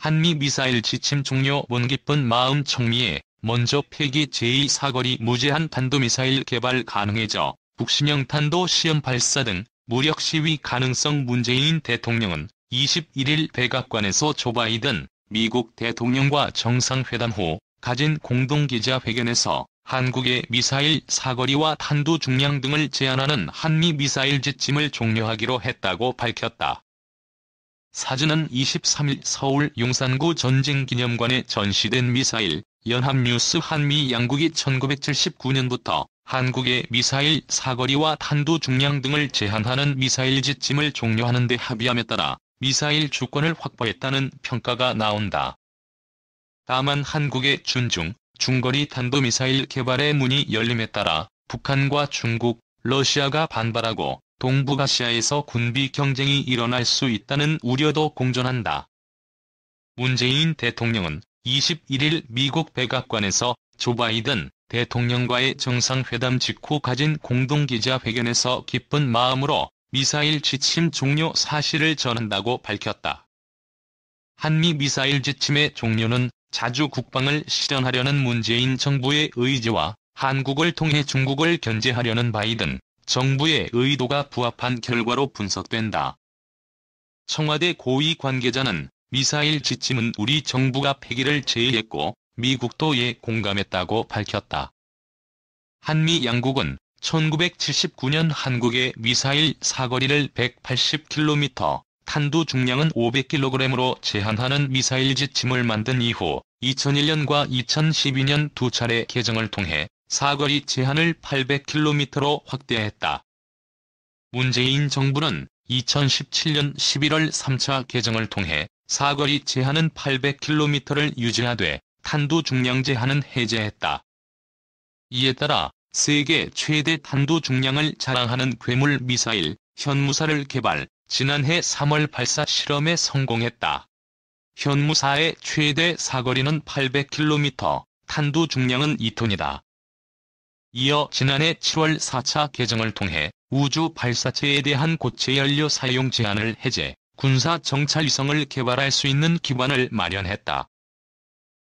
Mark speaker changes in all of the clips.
Speaker 1: 한미 미사일 지침 종료 운 기쁜 마음 청미에 먼저 폐기 제2사거리 무제한 탄도미사일 개발 가능해져 북신형 탄도 시험 발사 등 무력 시위 가능성. 문재인 대통령은 21일 백악관에서 조 바이든 미국 대통령과 정상회담 후 가진 공동기자회견에서 한국의 미사일 사거리와 탄도 중량 등을 제한하는 한미 미사일 지침을 종료하기로 했다고 밝혔다. 사진은 23일 서울 용산구 전쟁기념관에 전시된 미사일. 연합뉴스. 한미 양국이 1979년부터 한국의 미사일 사거리와 탄도 중량 등을 제한하는 미사일 지침을 종료하는 데 합의함에 따라 미사일 주권을 확보했다는 평가가 나온다. 다만 한국의 준중, 중거리 탄도미사일 개발의 문이 열림에 따라 북한과 중국, 러시아가 반발하고 동북아시아에서 군비 경쟁이 일어날 수 있다는 우려도 공존한다. 문재인 대통령은 21일 미국 백악관에서 조 바이든 대통령과의 정상회담 직후 가진 공동기자회견에서 기쁜 마음으로 미사일 지침 종료 사실을 전한다고 밝혔다. 한미 미사일 지침의 종료는 자주 국방을 실현하려는 문재인 정부의 의지와 한국을 통해 중국을 견제하려는 바이든 정부의 의도가 부합한 결과로 분석된다. 청와대 고위 관계자는 미사일 지침은 우리 정부가 폐기를 제의했고 미국도 이에 공감했다고 밝혔다. 한미 양국은 1979년 한국의 미사일 사거리를 180km, 탄도 중량은 500kg으로 제한하는 미사일 지침을 만든 이후 2001년과 2012년 두 차례 개정을 통해 사거리 제한을 800km로 확대했다. 문재인 정부는 2017년 11월 3차 개정을 통해 사거리 제한은 800km를 유지하되 탄도 중량 제한은 해제했다. 이에 따라 세계 최대 탄도 중량을 자랑하는 괴물 미사일 현무사를 개발, 지난해 3월 발사 실험에 성공했다. 현무사의 최대 사거리는 800km, 탄도 중량은 2톤이다. 이어 지난해 7월 4차 개정을 통해 우주 발사체에 대한 고체 연료 사용 제한을 해제, 군사 정찰 위성을 개발할 수 있는 기반을 마련했다.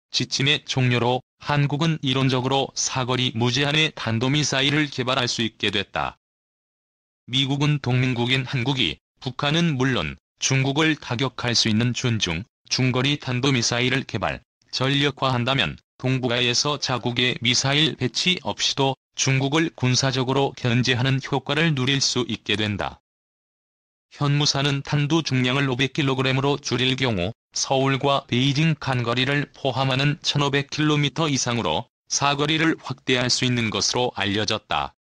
Speaker 1: 지침의 종료로 한국은 이론적으로 사거리 무제한의 탄도미사일을 개발할 수 있게 됐다. 미국은 동맹국인 한국이 북한은 물론 중국을 타격할 수 있는 준중, 중거리 탄도미사일을 개발, 전력화한다면 동북아에서 자국의 미사일 배치 없이도 중국을 군사적으로 견제하는 효과를 누릴 수 있게 된다. 현무사는 탄도 중량을 500kg으로 줄일 경우 서울과 베이징 간 거리를 포함하는 1500km 이상으로 사거리를 확대할 수 있는 것으로 알려졌다.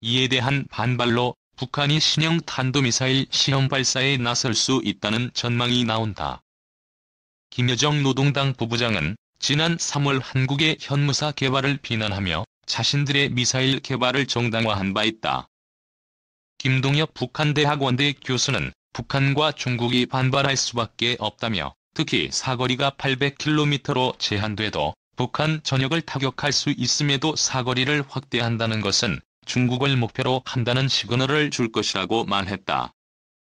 Speaker 1: 이에 대한 반발로 북한이 신형 탄도미사일 시험 발사에 나설 수 있다는 전망이 나온다. 김여정 노동당 부부장은 지난 3월 한국의 현무사 개발을 비난하며 자신들의 미사일 개발을 정당화한 바 있다. 김동엽 북한대학원대 교수는 북한과 중국이 반발할 수밖에 없다며 특히 사거리가 800km로 제한돼도 북한 전역을 타격할 수 있음에도 사거리를 확대한다는 것은 중국을 목표로 한다는 시그널을 줄 것이라고 말했다.